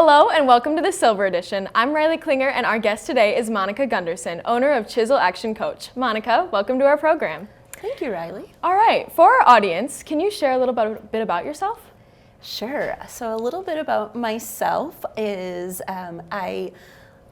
Hello and welcome to the Silver Edition. I'm Riley Klinger and our guest today is Monica Gunderson, owner of Chisel Action Coach. Monica, welcome to our program. Thank you, Riley. All right, for our audience, can you share a little bit about yourself? Sure. So a little bit about myself is I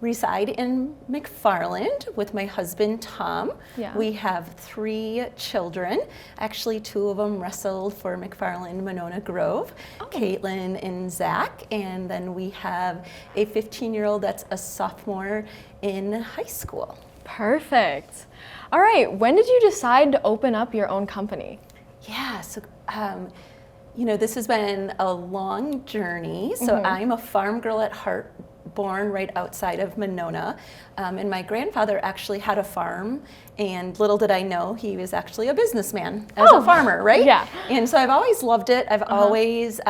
reside in McFarland with my husband, Tom. Yeah. We have 3 children. Actually, 2 of them wrestled for McFarland Monona Grove, Caitlin and Zach. And then we have a 15-year-old that's a sophomore in high school. Perfect. All right, when did you decide to open up your own company? Yeah, so this has been a long journey. So I'm a farm girl at heart, born right outside of Monona, and my grandfather actually had a farm, and little did I know he was actually a businessman as a farmer, right? Yeah. And so I've always loved it. I've always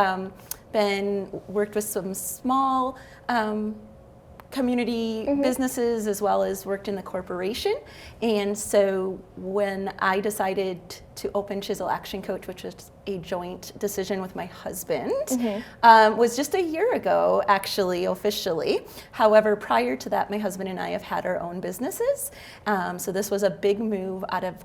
worked with some small community businesses as well as worked in the corporation. And so when I decided to open Chisel Action Coach, which was a joint decision with my husband, was just a year ago, actually, officially. However, prior to that, my husband and I have had our own businesses. So this was a big move out of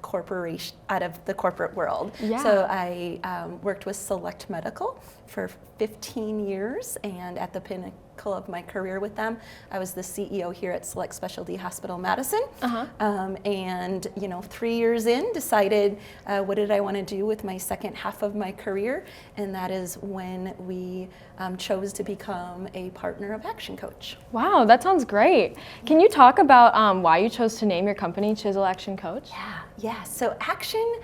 the corporate world. Yeah. So I worked with Select Medical for 15 years, and at the pinnacle of my career with them, I was the CEO here at Select Specialty Hospital Madison. And 3 years in, decided what did I want to do with my second half of my career, and that is when we chose to become a partner of Action Coach. Wow, that sounds great. Can you talk about why you chose to name your company Chisel Action Coach? Yeah. So Action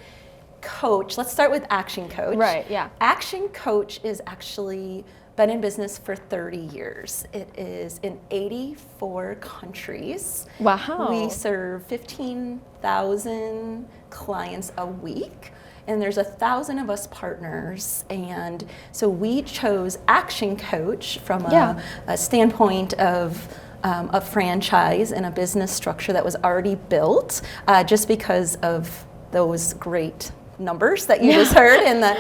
Coach, let's start with Action Coach. Right, yeah. Action Coach is actually been in business for 30 years. It is in 84 countries. Wow. We serve 15,000 clients a week, and there's 1,000 of us partners. And so we chose Action Coach from a standpoint of a franchise and a business structure that was already built, just because of those great numbers that you just heard, and the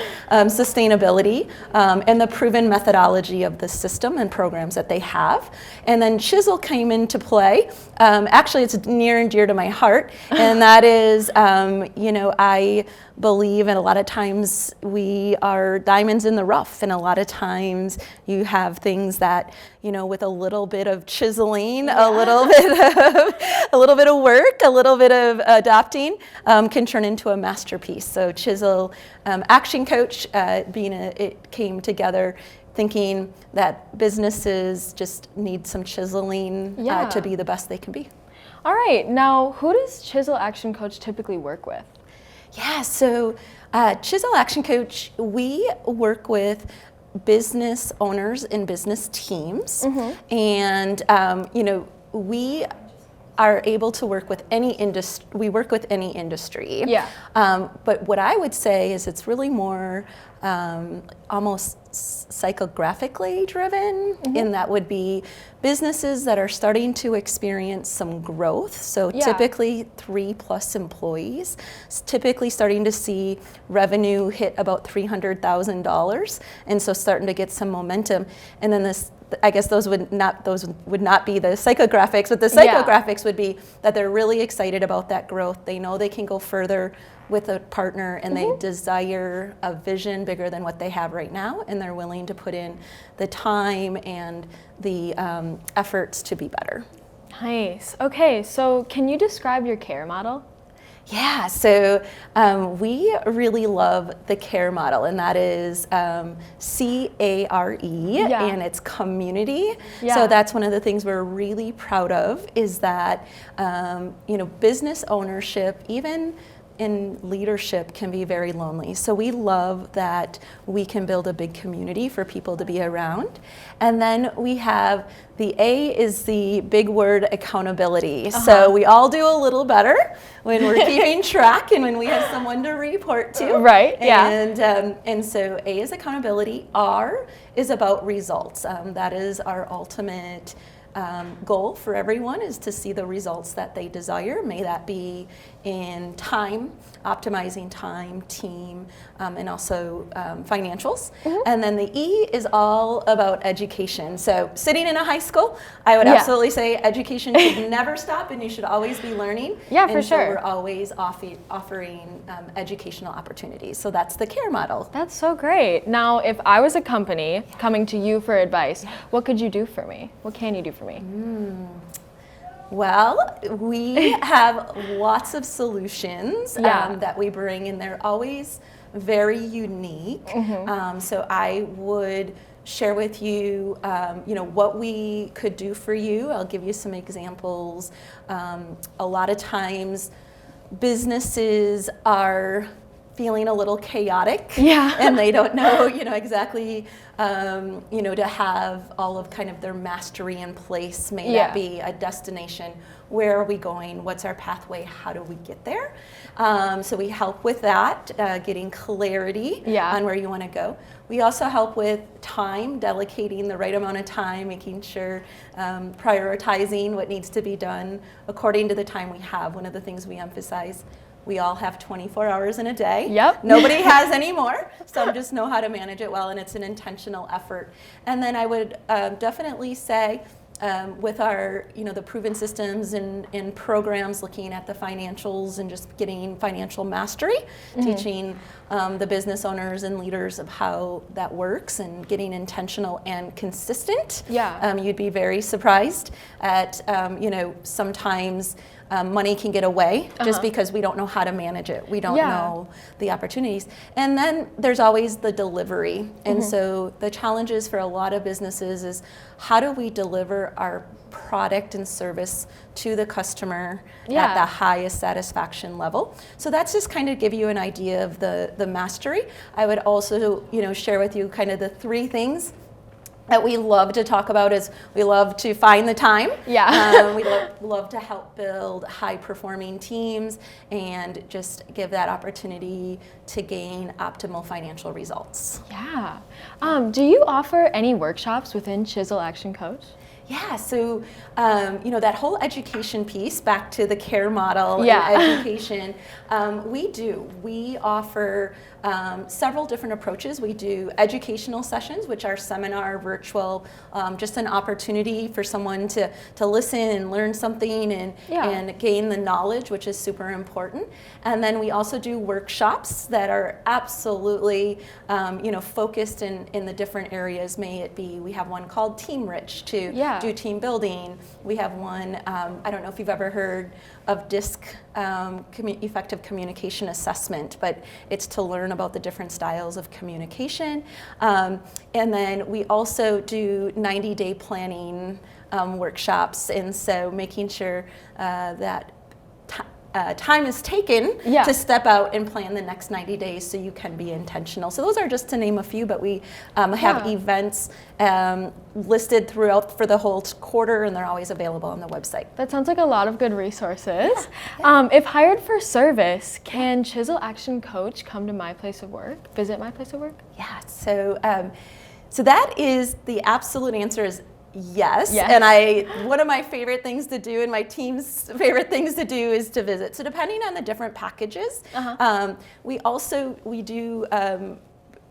sustainability and the proven methodology of the system and programs that they have. And then Chisel came into play. Actually, it's near and dear to my heart, and that is, I believe, and a lot of times we are diamonds in the rough, and a lot of times you have things that, with a little bit of chiseling, a little bit of work, a little bit of adopting, can turn into a masterpiece. So Chisel Action Coach, it came together thinking that businesses just need some chiseling to be the best they can be. All right, now who does Chisel Action Coach typically work with? Yeah, so Chisel Action Coach, we work with business owners and business teams, and we are able to work with any industry. We work with any industry. Yeah. But what I would say is it's really more almost psychographically driven, and that would be businesses that are starting to experience some growth. So typically 3+ employees, typically starting to see revenue hit about $300,000, and so starting to get some momentum. And then I guess those would not be the psychographics, but the psychographics would be that they're really excited about that growth. They know they can go further with a partner, and they desire a vision bigger than what they have right now, and they're willing to put in the time and the efforts to be better. Nice. Okay, so can you describe your care model? Yeah, so we really love the CARE model, and that is CARE, and it's community. So that's one of the things we're really proud of, is that business ownership, even in leadership, can be very lonely. So we love that we can build a big community for people to be around. And then we have the A is the big word, accountability. So we all do a little better when we're keeping track and when we have someone to report to. Right, And so A is accountability. R is about results. That is our ultimate goal for everyone, is to see the results that they desire. May that be in time, optimizing time, team, and also financials. And then the E is all about education. So sitting in a high school, I would absolutely say education should never stop, and you should always be learning. Yeah, for and so sure. we're always offering educational opportunities. So that's the CARE model. That's so great. Now, if I was a company coming to you for advice, what could you do for me? What can you do for me? Well, we have lots of solutions that we bring, and they're always very unique. So I would share with you, what we could do for you. I'll give you some examples. A lot of times, businesses are feeling a little chaotic, and they don't know, exactly, to have all of kind of their mastery in place. May that be a destination? Where are we going? What's our pathway? How do we get there? So we help with that, getting clarity on where you want to go. We also help with time, delegating the right amount of time, making sure prioritizing what needs to be done according to the time we have. One of the things we emphasize, we all have 24 hours in a day. Nobody has any more. Some just know how to manage it well, and it's an intentional effort. And then I would definitely say, with our, the proven systems and programs, looking at the financials and just getting financial mastery, teaching the business owners and leaders of how that works and getting intentional and consistent. You'd be very surprised at, sometimes money can get away just because we don't know how to manage it. We don't know the opportunities. And then there's always the delivery. And so the challenges for a lot of businesses is, how do we deliver our product and service to the customer at the highest satisfaction level? So that's just kind of give you an idea of the mastery. I would also, share with you kind of the three things that we love to talk about. Is we love to find the time. We love to help build high-performing teams and just give that opportunity to gain optimal financial results. Do you offer any workshops within Chisel Action Coach? Yeah, so that whole education piece, back to the CARE model and education, we offer several different approaches. We do educational sessions, which are seminar, virtual, just an opportunity for someone to listen and learn something and gain the knowledge, which is super important. And then we also do workshops that are absolutely focused in the different areas. May it be, we have one called Team Rich to do team building. We have one, I don't know if you've ever heard of DISC, Effective Communication Assessment, but it's to learn about the different styles of communication. And then we also do 90-day planning workshops, and so making sure that time is taken to step out and plan the next 90 days so you can be intentional. So those are just to name a few, but we have events listed throughout for the whole quarter, and they're always available on the website. That sounds like a lot of good resources. If hired for service, can Chisel Action Coach come to my place of work, visit my place of work? Yeah, so that is the absolute answer is yes. And one of my favorite things to do, and my team's favorite things to do, is to visit. So depending on the different packages,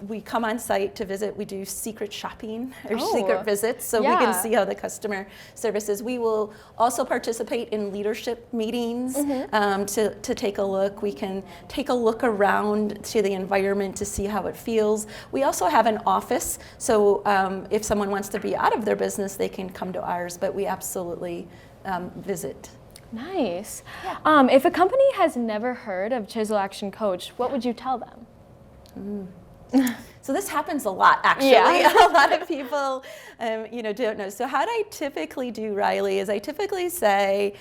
we come on site to visit. We do secret shopping or secret visits, so we can see how the customer service is. We will also participate in leadership meetings to take a look. We can take a look around to the environment to see how it feels. We also have an office, so if someone wants to be out of their business, they can come to ours, but we absolutely visit. Nice. If a company has never heard of Chisel Action Coach, what would you tell them? So this happens a lot, actually. A lot of people, don't know. So how I typically do, Riley, is I typically say,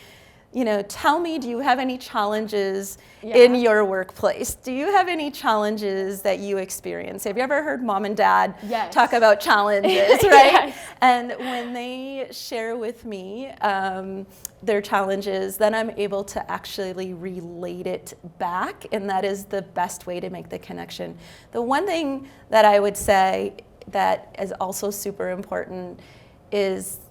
tell me, do you have any challenges in your workplace? Do you have any challenges that you experience? Have you ever heard mom and dad talk about challenges, right? And when they share with me their challenges, then I'm able to actually relate it back, and that is the best way to make the connection. The one thing that I would say that is also super important is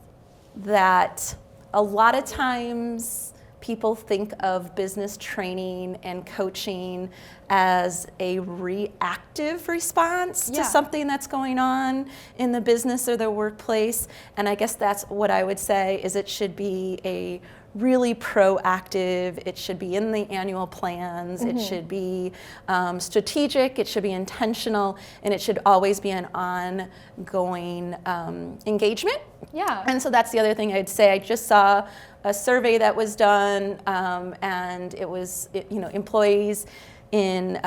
that a lot of times people think of business training and coaching as a reactive response to something that's going on in the business or the workplace. And I guess that's what I would say is it should be a really proactive, it should be in the annual plans, it should be strategic, it should be intentional, and it should always be an ongoing engagement. Yeah. And so that's the other thing I'd say. I just saw a survey that was done, and it was, employees in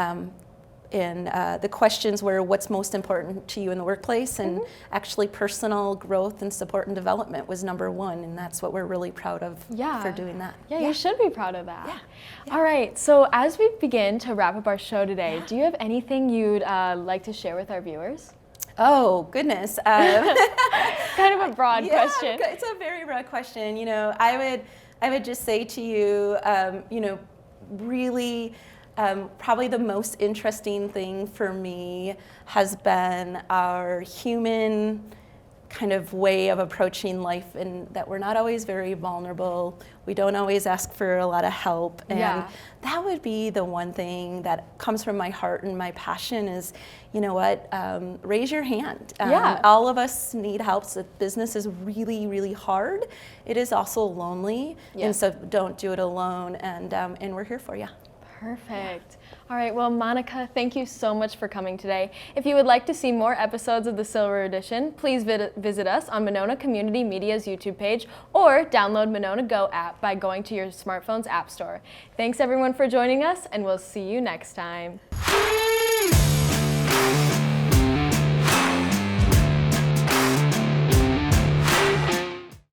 the questions were what's most important to you in the workplace, and actually personal growth and support and development was number one, and that's what we're really proud of for doing that. Yeah, you should be proud of that. Yeah. All right, so as we begin to wrap up our show today, do you have anything you'd like to share with our viewers? Oh, goodness. Kind of a broad question. It's a very broad question. I would just say to you, really, probably the most interesting thing for me has been our human kind of way of approaching life, and that we're not always very vulnerable. We don't always ask for a lot of help. And that would be the one thing that comes from my heart and my passion is, raise your hand. All of us need help. So business is really, really hard. It is also lonely. And so don't do it alone. And we're here for you. Perfect. All right, well, Monica, thank you so much for coming today. If you would like to see more episodes of the Silver Edition, please visit us on Monona Community Media's YouTube page or download Monona Go app by going to your smartphone's app store. Thanks everyone for joining us, and we'll see you next time.